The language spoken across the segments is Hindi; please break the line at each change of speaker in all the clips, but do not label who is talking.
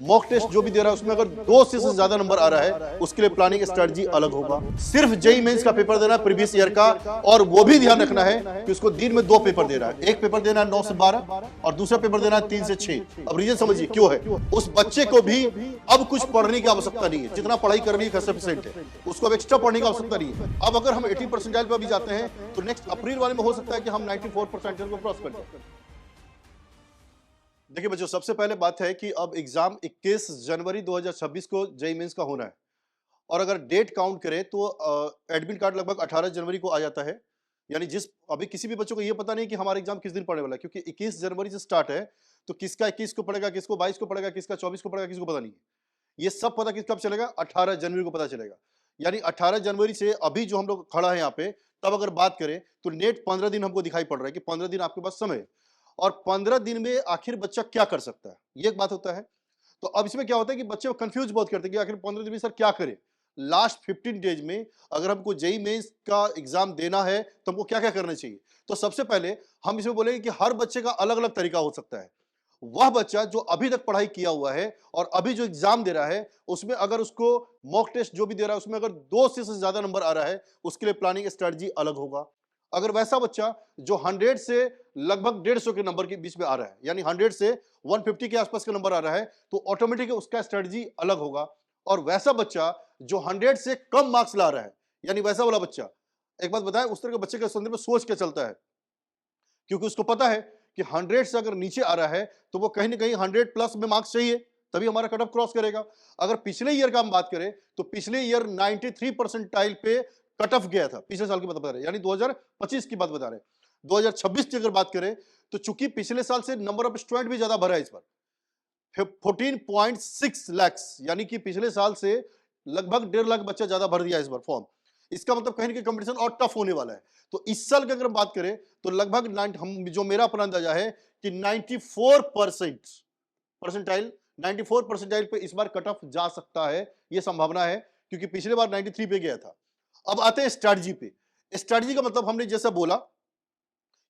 मॉक टेस्ट जो भी दे रहा है उसमें अगर 200 से ज्यादा नंबर आ रहा है उसके लिए प्लानिंग स्ट्रेटजी अलग होगा। सिर्फ जेई मेंस का पेपर देना है प्रीवियस ईयर का, और वो भी ध्यान रखना है कि उसको दिन में 2 पेपर दे रहा है। एक पेपर देना है 9 से 12 और दूसरा पेपर देना है 3 से 6। अब रीजन समझिए क्यों है। उस बच्चे को भी अब कुछ पढ़ने की आवश्यकता नहीं है, जितना पढ़ाई करनी है सफिशिएंट है, उसको अब एक्स्ट्रा पढ़ने की आवश्यकता नहीं है। अब अगर हम 80 परसेंटाइल पर भी जाते हैं तो नेक्स्ट अप्रैल वाले में हो सकता है कि हम 94 परसेंटाइल को क्रॉस कर जाए। देखिए बच्चों, सबसे पहले बात है कि अब एग्जाम 21 जनवरी 2026 को जेईई मेंस का होना है, और अगर डेट काउंट करें तो एडमिट कार्ड लगभग 18 जनवरी को आ जाता है। यानी जिस अभी किसी भी बच्चों को ये पता नहीं कि हमारा एग्जाम किस दिन पड़ने वाला है, क्योंकि 21 जनवरी से स्टार्ट है, तो किसका 21 को पड़ेगा, किसको 22 को पड़ेगा, किसका 24 को पड़ेगा, किसको पता नहीं है। ये सब पता किस कब चलेगा, 18 जनवरी को पता चलेगा। यानी 18 जनवरी से अभी जो हम लोग खड़ा है यहाँ पे, तब अगर बात करें तो नेट 15 दिन हमको दिखाई पड़ रहा है कि 15 दिन आपके पास समय है, और 15 दिन में आखिर बच्चा क्या कर सकता है, ये एक बात होता है। तो अब इसमें क्या होता है कि बच्चे कंफ्यूज बहुत करते हैं कि आखिर 15 दिन में सर क्या करें। लास्ट 15 डेज में अगर हमको जेईई मेंस का एग्जाम देना है तो हमको क्या क्या करना चाहिए। तो सबसे पहले हम इसमें बोलेंगे कि हर बच्चे का अलग अलग तरीका हो सकता है। वह बच्चा जो अभी तक पढ़ाई किया हुआ है और अभी जो एग्जाम दे रहा है, उसमें अगर उसको मॉक टेस्ट जो भी दे रहा है उसमें अगर 200 से ज्यादा नंबर आ रहा है, उसके लिए प्लानिंग स्ट्रेटजी अलग होगा। अगर वैसा बच्चा जो 100 से लगभग 150 के नंबर के बीच में आ रहा है, यानी 100 से 150 के आसपास का नंबर आ रहा है, तो ऑटोमेटिक उसका स्ट्रेटजी अलग होगा। और वैसा बच्चा जो 100 से कम मार्क्स ला रहा है, यानी वैसा वाला बच्चा, एक बात बताएं, उस तरह के बच्चे के संदर्भ में सोच क्या चलता है, क्योंकि उसको पता है कि 100 से अगर नीचे आ रहा है तो वो कहीं ना कहीं 100 प्लस में मार्क्स चाहिए, तभी हमारा कट ऑफ क्रॉस करेगा। अगर पिछले ईयर का हम बात करें तो पिछले ईयर 93 परसेंटाइल पे कट ऑफ गया था, पिछले साल की बात बता रहे हैं, यानी 2025 की बात बता रहे हैं। 2026 की अगर बात करें तो चूंकि पिछले साल से नंबर ऑफ स्टूडेंट भी ज्यादा भरा है इस बार 14.6 लाख, यानी कि पिछले साल से लगभग 1.5 लाख बच्चा ज्यादा भर दिया इस बार फॉर्म। इसका मतलब कहीं ना कहीं कंपटीशन और टफ होने वाला है। तो इस साल की अगर बात करें तो लगभग हम जो मेरा अपना अंदाजा है कि 94 परसेंटाइल 94 परसेंटाइल पे इस बार कट ऑफ जा सकता है, ये संभावना है, क्योंकि पिछले बार 93 पे गया था। अब आते हैं स्ट्रैटेजी पे। स्ट्रैटेजी का मतलब हमने जैसा बोला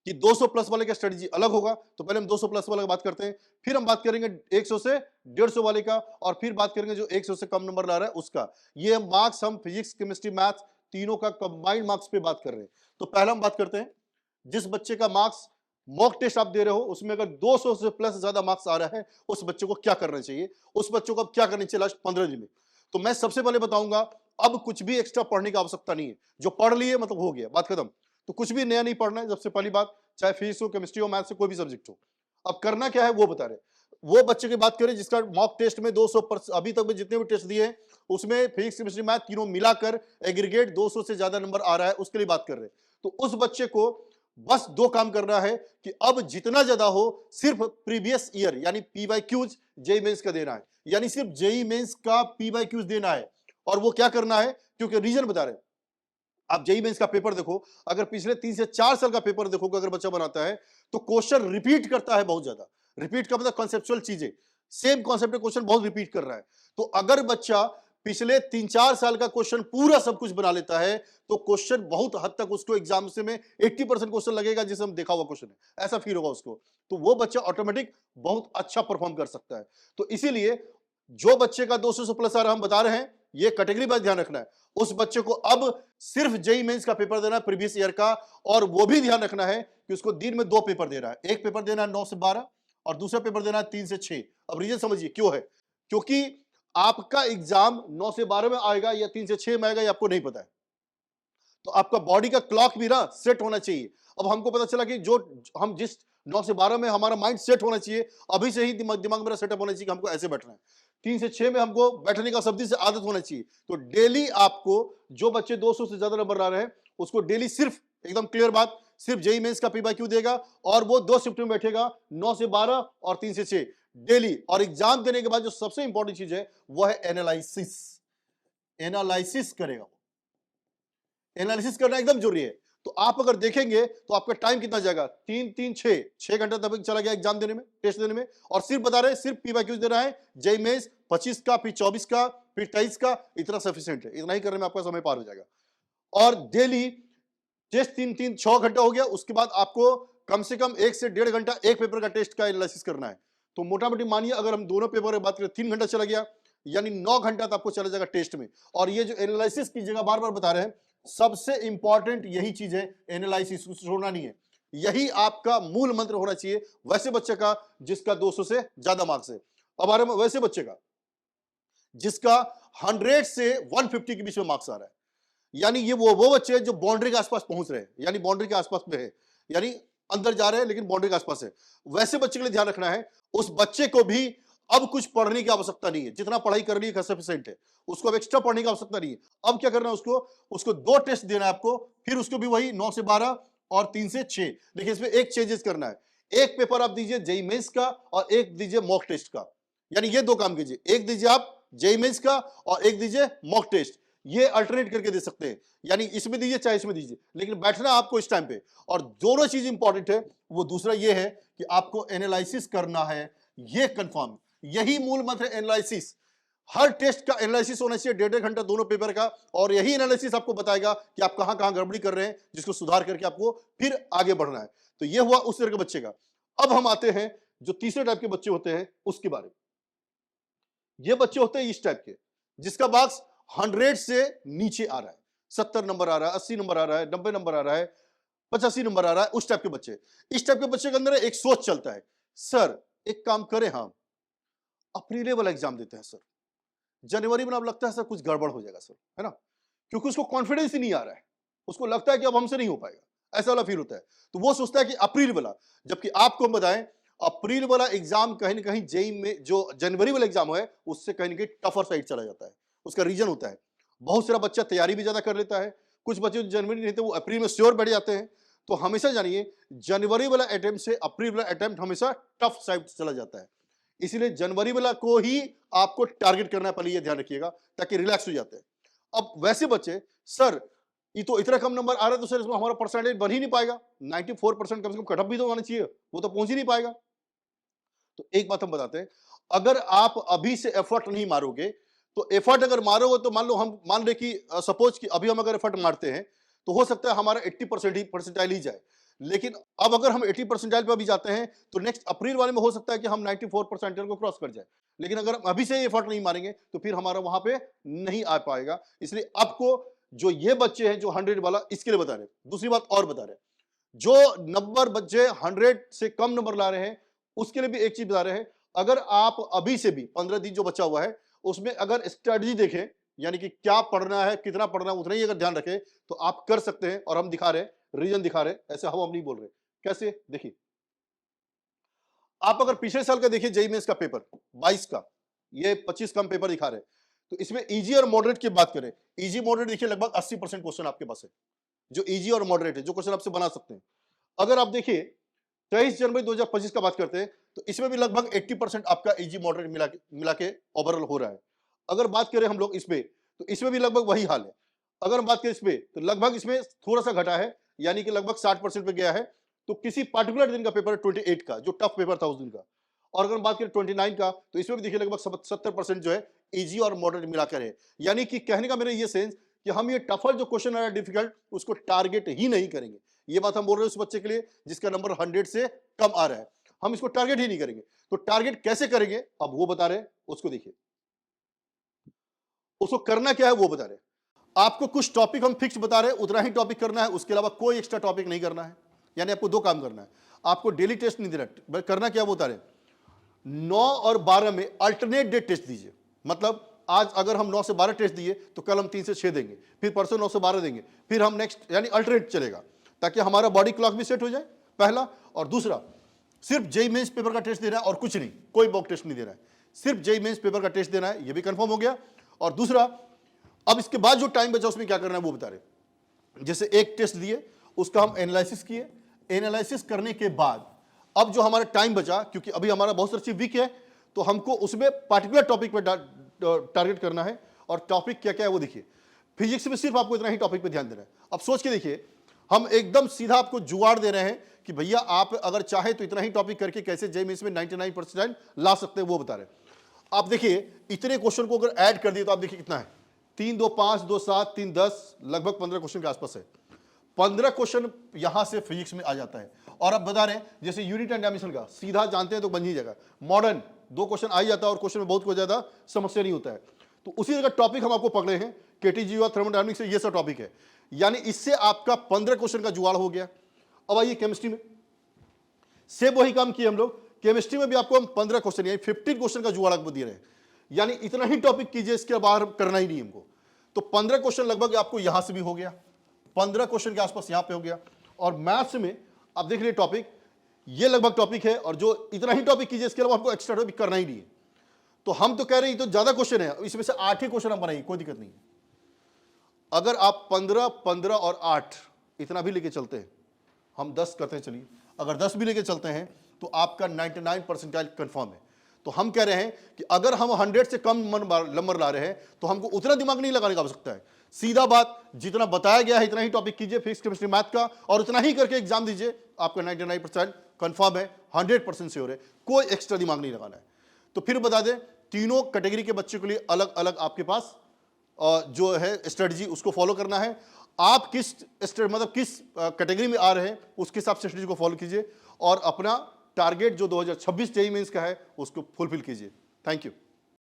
कि 200 प्लस वाले का स्ट्रेटजी अलग होगा, तो पहले हम 200 प्लस वाले की बात करते हैं, फिर हम बात करेंगे 100 से 150 वाले का, और फिर बात करेंगे जो 100 से कम नंबर ला रहा है उसका। ये मार्क्स हम फिजिक्स केमिस्ट्री मैथ्स तीनों का कंबाइंड मार्क्स पे बात कर रहे हैं। तो पहला हम बात करते हैं जिस बच्चे का मार्क्स मॉक टेस्ट आप दे रहे हो उसमें अगर 200 से प्लस ज्यादा मार्क्स आ रहा है, उस बच्चे को क्या करना चाहिए, उस बच्चों को अब क्या करना चाहिए लास्ट 15 दिन में। तो मैं सबसे पहले बताऊंगा, अब कुछ भी एक्स्ट्रा पढ़ने की आवश्यकता नहीं है, जो पढ़ लिए मतलब हो गया, बात खत्म। तो कुछ भी नया नहीं पढ़ना है, सबसे पहली बात, चाहे फिजिक्स हो, केमिस्ट्री हो, मैथ्स हो, कोई भी सब्जेक्ट हो। अब करना क्या है वो बता रहे। वो बच्चे की बात करें जिसका मॉक टेस्ट में 200 अभी तक में जितने भी टेस्ट दिए हैं उसमें फिजिक्स केमिस्ट्री मैथ तीनों मिलाकर एग्रीगेट 200 से ज्यादा नंबर आ रहा है, उसके लिए बात कर रहे हैं। तो उस बच्चे को बस 2 काम करना है कि अब जितना ज्यादा हो सिर्फ प्रीवियस ईयर यानी पीवाईक्यूज जेईई मेंस का देना है, यानी सिर्फ जेईई मेंस का पीवाईक्यूज देना है। और वो क्या करना है, क्योंकि रीजन बता रहे हैं। आप जेईई मेंस का पेपर देखो, अगर पिछले 3 से 4 साल का पेपर देखोगे अगर बच्चा बनाता है तो क्वेश्चन रिपीट करता है बहुत ज्यादा। रिपीट का मतलब कॉन्सेप्चुअल चीजें, सेम कॉन्सेप्ट के क्वेश्चन बहुत रिपीट कर रहा है। तो अगर बच्चा पिछले 3-4 साल का क्वेश्चन पूरा सब कुछ बना लेता है तो क्वेश्चन बहुत हद तक उसको एग्जाम से में 80% क्वेश्चन लगेगा जिसे हम देखा हुआ क्वेश्चन है, ऐसा फील होगा उसको। तो वो बच्चा ऑटोमेटिक बहुत अच्छा परफॉर्म कर सकता है। तो इसीलिए जो बच्चे का 200 से प्लस आ रहा हम बता रहे हैं, ये कैटेगरी पर ध्यान रखना है। उस बच्चे को अब सिर्फ जेईई मेंस का पेपर देना है प्रीवियस ईयर का, और वो भी ध्यान रखना है कि उसको दिन में 2 पेपर दे रहा है। एक पेपर देना है 9 से 12 और दूसरा पेपर देना है 3 से 6। अब रीजन समझिए क्यों है, क्योंकि आपका एग्जाम 9 से 12 में आएगा या 3 से 6 में आएगा, ये आपको नहीं पता है। तो आपका बॉडी का क्लॉक भी ना सेट होना चाहिए। अब हमको पता चला कि जो हम जिस 9 से 12 में हमारा माइंड सेट होना चाहिए, अभी से ही दिमाग मेरा सेटअप होना चाहिए कि हमको ऐसे बैठना है। 3 से 6 में हमको बैठने का सब्जी से आदत होना चाहिए। तो डेली आपको जो बच्चे 200 से ज्यादा नंबर ला रहे हैं उसको डेली सिर्फ, एकदम क्लियर बात, सिर्फ जेईई मेंस का पीवाईक्यू देगा, और वो 2 शिफ्ट में बैठेगा, 9 से 12 और 3 से 6 डेली। और एग्जाम देने के बाद जो सबसे इंपॉर्टेंट चीज है वो है एनालिसिस। एनालिसिस करेगा, एनालिसिस करना एकदम जरूरी है। तो आप अगर देखेंगे तो आपका टाइम कितना जाएगा, 3-3-6 घंटा तक चला गया एग्जाम देने में, टेस्ट देने में। और सिर्फ बता रहे हैं सिर्फ पीवाईक्यूज दे रहा है जेईई मेंस 25 का, फिर 24 का, फिर 23 का, इतना सफिशिएंट है। इतना ही करने में आपका समय पार हो जाएगा। और डेली टेस्ट 3-3-6 घंटा हो गया, उसके बाद आपको कम से कम 1 से 1.5 घंटा एक पेपर का टेस्ट का एनालिसिस करना है। तो मोटा मोटी मानिए अगर हम दोनों पेपर की बात करें 3 घंटा चला गया, यानी 9 घंटा तो आपको चला जाएगा टेस्ट में। और ये जो एनालिसिस की जगह बार बार बता रहे हैं, सबसे इंपॉर्टेंट यही चीज है, एनालिसिस, छोड़ना नहीं है। यही आपका मूल मंत्र होना चाहिए वैसे बच्चे का जिसका 200 से ज्यादा मार्क्स है। अब आ रहे हैं वैसे बच्चे का जिसका 100 से 150 के बीच में मार्क्स आ रहा है, यानी ये वो बच्चे जो बाउंड्री के आसपास पहुंच रहे हैं, यानी बाउंड्री के आसपास में है, यानी अंदर जा रहे हैं लेकिन बाउंड्री के आसपास है। वैसे बच्चे के लिए ध्यान रखना है, उस बच्चे को भी अब कुछ पढ़ने की आवश्यकता नहीं है, जितना पढ़ाई कर ली सफिशिएंट है, उसको अब एक्स्ट्रा पढ़ने की आवश्यकता नहीं है। अब क्या करना है, उसको 2 टेस्ट देना है आपको, फिर उसको भी वही 9 से 12 और 3 से 6। देखिए इसमें एक चेंजेस करना है, एक पेपर आप दीजिए जेईई मेंस का और एक दीजिए मॉक टेस्ट का, यानी ये 2 काम कीजिए, एक दीजिए आप जेईई मेंस का और एक दीजिए मॉक टेस्ट, ये अल्टरनेट करके दे सकते हैं, यानी इसमें दीजिए चाहे इसमें दीजिए, लेकिन बैठना आपको इस टाइम पे। और दोनों चीज इंपॉर्टेंट है, वो दूसरा ये है कि आपको एनालिसिस करना है, ये कंफर्म, यही मूल मंत्र है एनालिसिस। हर टेस्ट का एनालिसिस होना चाहिए 1.5 घंटा दोनों पेपर का, और यही एनालिसिस आपको बताएगा कि आप कहां कहां गड़बड़ी कर रहे हैं, जिसको सुधार करके आपको फिर आगे बढ़ना है। तो ये हुआ उस तरह के बच्चे का। अब हम आते हैं जो तीसरे टाइप के बच्चे होते हैं उसके बारे में। ये बच्चे होते हैं इस टाइप के जिसका मार्क्स 100 से नीचे आ रहा है, 70 नंबर आ रहा है, 80 नंबर आ रहा है, 90 नंबर आ रहा है, 85 नंबर आ रहा है, उस टाइप के बच्चे। इस टाइप के बच्चे के अंदर एक सोच चलता है, सर एक काम करें, हम अप्रैल वाला एग्जाम देते हैं सर, जनवरी में अब लगता है सर कुछ गड़बड़ हो जाएगा सर, है ना, क्योंकि उसको कॉन्फिडेंस ही नहीं आ रहा है, उसको लगता है कि अब हमसे नहीं हो पाएगा, ऐसा वाला फील होता है। तो वो सोचता है कि अप्रैल वाला, जबकि आपको बताएं अप्रैल वाला एग्जाम कहीं ना कहीं जेईई में जो जनवरी वाला एग्जाम है उससे कहीं ना कहीं टफर साइड चला जाता है। उसका रीजन होता है, बहुत सारा बच्चा तैयारी भी ज्यादा कर लेता है, कुछ बच्चे जो जनवरी नहीं थे वो अप्रैल में श्योर बैठ जाते हैं। तो हमेशा जानिए जनवरी वाला अटेम्प्ट से अप्रैल वाला अटेम्प्ट हमेशा टफ साइड चला जाता है, इसीलिए जनवरी वाला को ही आपको टारगेट करना है, पहले ये ध्यान रखिएगा ताकि रिलैक्स हो जाते हैं। अब वैसे बच्चे, सर ये तो इतना कम नंबर आ रहा है तो सर इसमें हमारा परसेंटेज बन ही नहीं पाएगा, 94% कम से कम कटअप भी तो आना चाहिए, वो तो पहुंच ही नहीं पाएगा। तो एक बात हम बताते हैं, अगर आप अभी से एफर्ट नहीं मारोगे, तो एफर्ट अगर मारोगे तो मान लो हम मान ले कि सपोज कि अभी हम अगर एफर्ट मारते हैं तो हो सकता है हमारा 80% ही परसेंटाइल ही जाए, लेकिन अब अगर हम 80 परसेंटाइल पर भी जाते हैं तो नेक्स्ट अप्रैल वाले में हो सकता है कि हम 94 परसेंटाइल को क्रॉस कर जाए, लेकिन अगर हम अभी से एफर्ट नहीं मारेंगे तो फिर हमारा वहां पे नहीं आ पाएगा। इसलिए आपको जो ये बच्चे हैं जो 100 वाला, इसके लिए बता रहे हैं। दूसरी बात और बता रहे हैं, जो नंबर बच्चे 100 से कम नंबर ला रहे हैं उसके लिए भी एक चीज बता रहे हैं, अगर आप अभी से भी 15 दिन जो बचा हुआ है उसमें अगर स्ट्रेटजी देखें, यानी कि क्या पढ़ना है, कितना पढ़ना है, उतना ही अगर ध्यान रखें तो आप कर सकते हैं। और हम दिखा रहे हैं, रीजन दिखा रहे हैं, ऐसे हम नहीं बोल रहे। कैसे, देखिए आप अगर पिछले साल का देखिए जेईई मेंस का पेपर 22 का, ये 25 का हम पेपर दिखा रहे हैं, तो इसमें इजी और मॉडरेट की बात करें, इजी मॉडरेट देखिए लगभग 80% क्वेश्चन आपके पास है जो इजी और मॉडरेट है, जो क्वेश्चन आपसे बना सकते हैं। अगर आप देखिए 23 जनवरी 2025 का बात करते हैं तो इसमें भी लगभग 80% आपका इजी मॉडरेट मिला के ओवरऑल हो रहा है। अगर बात करें हम लोग इस पे तो इसमें भी लगभग वही हाल है। अगर हम बात करें इस पे तो लगभग इसमें थोड़ा सा घटा है, यानी कि लगभग 60% पे गया है। तो किसी पर्टिकुलर दिन का पेपर 28 का जो टफ पेपर था उस दिन का, और अगर हम बात करें 29 का तो इसमें भी देखिए लगभग 70% जो है इजी और मॉडरेट मिलाकर है। यानी कि कहने का मेरा ये सेंस कि हम ये टफर जो क्वेश्चन है डिफिकल्ट उसको टारगेट ही नहीं करेंगे। ये बात हम बोल रहे हैं उस बच्चे के लिए जिसका नंबर 100 से कम आ रहा है, हम इसको टारगेट ही नहीं करेंगे। तो टारगेट कैसे करेंगे अब वो बता रहे हैं, उसको देखिए, उसको करना क्या है वो बता रहे हैं। आपको कुछ टॉपिक हम फिक्स बता रहे हैं, उतना ही टॉपिक करना है, उसके अलावा कोई एक्स्ट्रा टॉपिक नहीं करना है। यानी आपको 2 काम करना है, आपको डेली टेस्ट नहीं देना, करना क्या वो बता रहे हैं। 9 और 12 में अल्टरनेट डे टेस्ट दीजिए, मतलब आज अगर हम 9 से 12 टेस्ट दिए तो कल हम 3 से 6 देंगे, फिर परसों 9 से 12 देंगे, फिर हम नेक्स्ट, यानी अल्टरनेट चलेगा ताकि हमारा बॉडी क्लॉक भी सेट हो जाए, पहला। और दूसरा, सिर्फ जेईई मेंस पेपर का टेस्ट देना है और कुछ नहीं, कोई मॉक टेस्ट नहीं देना है, सिर्फ जेईई मेंस पेपर का टेस्ट देना है, ये भी कंफर्म हो गया। और दूसरा, अब इसके बाद जो टाइम बचा उसमें क्या करना है वो बता रहे। जैसे एक टेस्ट दिए उसका हम एनालिसिस किए, एनालिसिस करने के बाद अब जो हमारा टाइम बचा, क्योंकि अभी हमारा बहुत सारी चीज वीक है, तो हमको उसमें पर्टिकुलर टॉपिक पे टारगेट करना है। और टॉपिक क्या क्या है वो देखिए, फिजिक्स में सिर्फ आपको इतना ही टॉपिक पे ध्यान देना है। अब सोच के देखिए, हम एकदम सीधा आपको जुगाड़ दे रहे हैं कि भैया आप अगर चाहे तो इतना ही टॉपिक करके कैसे जेईई मेंस में 99% ला सकते हैं वो बता रहे हैं। आप देखिए इतने क्वेश्चन को अगर ऐड कर दिए तो आप देखिए कितना है, 3 2 5 2 7 3 10, लगभग 15 क्वेश्चन के आसपास है। 15 क्वेश्चन यहां से फिजिक्स में आ जाता है। और अब बता रहे हैं जैसे यूनिट एंड डायमेंशन का सीधा जानते हैं तो बन ही जाएगा। मॉडर्न 2 क्वेश्चन आ ही जाता है और क्वेश्चन में बहुत कोई ज्यादा समस्या नहीं होता है। तो उसी जगह टॉपिक हम आपको पकड़े हैं केटीजी और थर्मोडायनामिक्स से, ये सब टॉपिक है, यानी इससे आपका 15 क्वेश्चन का जुगाड़ हो गया। अब आइए केमिस्ट्री में, सेम वही काम किए हम लोग। केमिस्ट्री में भी आपको हम 15 क्वेश्चन यानी 15 क्वेश्चन का जुगाड़ आपको दे रहे हैं, यानी इतना ही टॉपिक कीजिए, इसके बाहर करना ही नहीं हमको। तो 15 क्वेश्चन लगभग आपको यहां से भी हो गया, 15 क्वेश्चन के आसपास यहां पे हो गया। और मैथ्स में आप देख रहे टॉपिक, ये लगभग टॉपिक है, और जो इतना ही टॉपिक कीजिए, इसके अलावा आपको एक्स्ट्रा टॉपिक करना ही नहीं है। तो हम तो कह रहे हैं तो ज्यादा क्वेश्चन है, इसमें से 8 ही क्वेश्चन हम बनाएंगे, कोई दिक्कत नहीं है। अगर आप 15, 15 और 8 इतना भी लेके चलते हैं, हम 10 करते हैं, चलिए अगर 10 भी लेके चलते हैं तो आपका 99 परसेंटाइल कंफर्म है। तो हम कह रहे हैं कि अगर हम 100 से कम नंबर ला रहे हैं तो हमको उतना दिमाग नहीं लगाने की आवश्यकता है। सीधा बात, जितना बताया गया है इतना ही टॉपिक कीजिए फिजिक्स केमिस्ट्री मैथ का, और उतना ही करके एग्जाम दीजिए, आपका 99% कंफर्म है, 100% श्योर है, कोई एक्स्ट्रा दिमाग नहीं लगाना है। तो फिर बता दें, तीनों कैटेगरी के बच्चों के लिए अलग अलग आपके पास जो है स्ट्रेटजी, उसको फॉलो करना है। आप किस मतलब किस कैटेगरी में आ रहे हैं उसके हिसाब से स्ट्रेटजी को फॉलो कीजिए, और अपना टारगेट जो 2026 जेईई मेंस का है उसको फुलफिल कीजिए। Thank you.